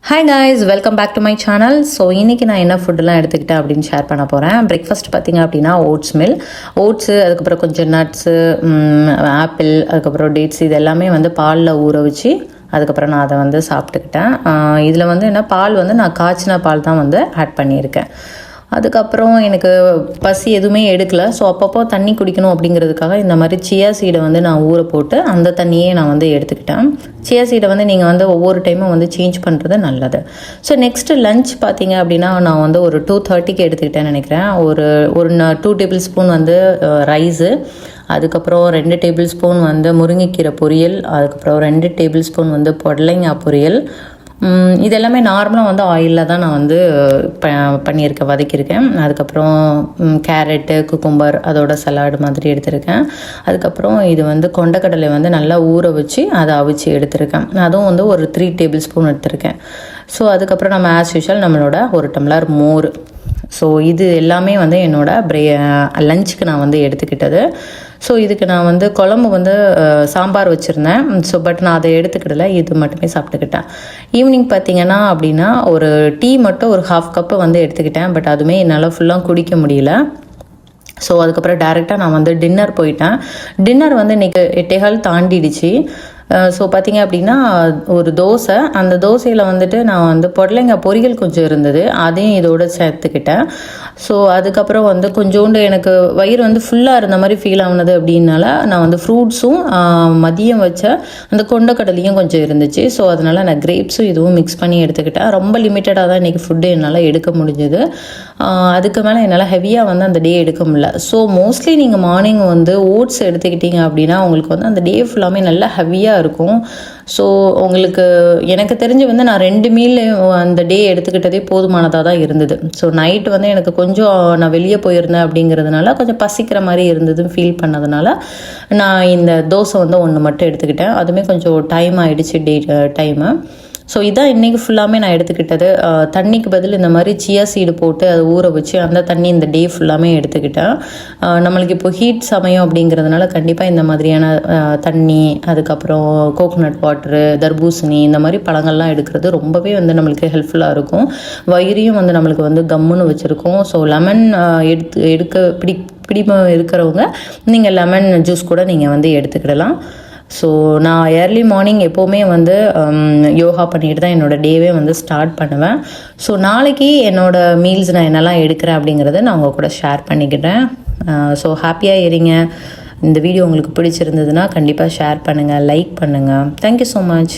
Hi guys, welcome back to my channel. So இன்றைக்கி நான் என்ன ஃபுட்டெல்லாம் எடுத்துக்கிட்டேன் அப்படின்னு ஷேர் பண்ண போகிறேன். பிரேக்ஃபாஸ்ட் பார்த்திங்க அப்படின்னா ஓட்ஸு, அதுக்கப்புறம் கொஞ்சம் நட்ஸு, ஆப்பிள், அதுக்கப்புறம் டேட்ஸ், இது எல்லாமே வந்து பாலில் ஊற வச்சு அதுக்கப்புறம் நான் அதை சாப்பிட்டுக்கிட்டேன். இதில் என்ன பால் நான் காய்ச்சின பால் தான் ஆட் பண்ணியிருக்கேன். அதுக்கப்புறம் எனக்கு பசி எதுவுமே எடுக்கலை. ஸோ அப்பப்போ தண்ணி குடிக்கணும் அப்படிங்கிறதுக்காக இந்த மாதிரி சியா சீடை நான் ஊற போட்டு அந்த தண்ணியே நான் எடுத்துக்கிட்டேன். சியா சீடை நீங்கள் ஒவ்வொரு டைமும் சேஞ்ச் பண்ணுறது நல்லது. ஸோ நெக்ஸ்ட்டு லஞ்ச் பார்த்தீங்க அப்படின்னா நான் ஒரு 2:30க்கு எடுத்துக்கிட்டேன்னு நினைக்கிறேன். ஒரு 2 டேபிள் ஸ்பூன் ரைஸு, அதுக்கப்புறம் 2 டேபிள் ஸ்பூன் முருங்கைக்கீரை பொரியல், அதுக்கப்புறம் 2 டேபிள் ஸ்பூன் புடலங்காய் பொரியல். இது எல்லாமே நார்மலாக ஆயிலில் தான் நான் பண்ணியிருக்கேன், வதக்கியிருக்கேன். அதுக்கப்புறம் கேரட்டு, குக்கும்பர், அதோட சலாடு மாதிரி எடுத்திருக்கேன். அதுக்கப்புறம் இது கொண்டக்கடலை நல்லா ஊற வச்சு அதை அவிச்சு எடுத்திருக்கேன். அதுவும் ஒரு 3 டேபிள் ஸ்பூன் எடுத்திருக்கேன். ஸோ அதுக்கப்புறம் நம்ம ஆஸ் யூஷுவல் நம்மளோட 1 டம்ளர் மோர். ஸோ இது எல்லாமே என்னோட லஞ்சுக்கு நான் எடுத்துக்கிட்டது. ஸோ இதுக்கு நான் குழம்பு சாம்பார் வச்சுருந்தேன். ஸோ பட் நான் அதை எடுத்துக்கிடலை, இது மட்டுமே சாப்பிட்டுக்கிட்டேன். ஈவினிங் பார்த்தீங்கன்னா அப்படின்னா ஒரு டீ மட்டும் ஒரு 1/2 கப்பு எடுத்துக்கிட்டேன். பட் அதுவுமே என்னால் ஃபுல்லாக குடிக்க முடியல. ஸோ அதுக்கப்புறம் டேரெக்டாக நான் டின்னர் போயிட்டேன். டின்னர் இன்றைக்கி 8:15 தாண்டிடுச்சு. ஸோ பார்த்திங்க அப்படின்னா ஒரு தோசை, அந்த தோசையில் நான் புடலங்காய் பொரியல் கொஞ்சம் இருந்தது, அதையும் இதோடு சேர்த்துக்கிட்டேன். ஸோ அதுக்கப்புறம் கொஞ்சோண்டு எனக்கு வயிறு ஃபுல்லாக இருந்த மாதிரி ஃபீல் ஆகுனது அப்படின்னால நான் ஃப்ரூட்ஸும் மதியம் வச்ச அந்த கொண்டக்கடலையும் கொஞ்சம் இருந்துச்சு. ஸோ அதனால் நான் கிரேப்ஸும் இதுவும் மிக்ஸ் பண்ணி எடுத்துக்கிட்டேன். ரொம்ப லிமிட்டடாக தான் இன்றைக்கி ஃபுட்டு என்னால் எடுக்க முடிஞ்சுது. அதுக்கு மேலே என்னால் ஹெவியாக அந்த டே எடுக்க முடியல. ஸோ மோஸ்ட்லி நீங்கள் மார்னிங் ஓட்ஸ் எடுத்துக்கிட்டீங்க அப்படின்னா உங்களுக்கு அந்த டே ஃபுல்லாமே நல்லா ஹெவியாக இருக்கும். ஸோ உங்களுக்கு எனக்கு தெரிஞ்சு நான் 2 மீல் அந்த டே எடுத்துக்கிட்டதே போதுமானதாக தான் இருந்தது. ஸோ நைட்டு எனக்கு கொஞ்சம் நான் வெளியே போயிருந்தேன் அப்படிங்கிறதுனால கொஞ்சம் பசிக்கிற மாதிரி இருந்ததுன்னு ஃபீல் பண்ணதுனால நான் இந்த தோசை 1 மட்டும் எடுத்துக்கிட்டேன். அதுவுமே கொஞ்சம் டைம் ஆகிடுச்சு, டே டைமு. ஸோ இதான் இன்றைக்கி ஃபுல்லாமே நான் எடுத்துக்கிட்டது. தண்ணிக்கு பதில் இந்த மாதிரி சியா சீடு போட்டு அதை ஊற வச்சு அந்த தண்ணி இந்த டே ஃபுல்லாமே எடுத்துக்கிட்டேன். நம்மளுக்கு இப்போ ஹீட் சமயம் அப்படிங்கிறதுனால கண்டிப்பாக இந்த மாதிரியான தண்ணி, அதுக்கப்புறம் கோகோனட் வாட்ரு, தர்பூசணி, இந்த மாதிரி பழங்கள்லாம் எடுக்கிறது ரொம்பவே நம்மளுக்கு ஹெல்ப்ஃபுல்லாக இருக்கும். வயிறையும் நம்மளுக்கு கம்முன்னு வச்சுருக்கோம். ஸோ லெமன் பிடிப்பு இருக்கிறவங்க நீங்கள் லெமன் ஜூஸ் கூட நீங்கள் எடுத்துக்கிடலாம். ஸோ நான் ஏர்லி மார்னிங் எப்போவுமே யோகா பண்ணிட்டு தான் என்னோடய டேவே ஸ்டார்ட் பண்ணுவேன். ஸோ நாளைக்கு என்னோடய மீல்ஸ் நான் என்னெல்லாம் எடுக்கிறேன் அப்படிங்கிறத நான் உங்கள் கூட ஷேர் பண்ணிக்கிறேன். ஸோ ஹாப்பியாக இருங்க. இந்த வீடியோ உங்களுக்கு பிடிச்சிருந்ததுன்னா கண்டிப்பாக ஷேர் பண்ணுங்கள், லைக் பண்ணுங்கள். Thank you so much.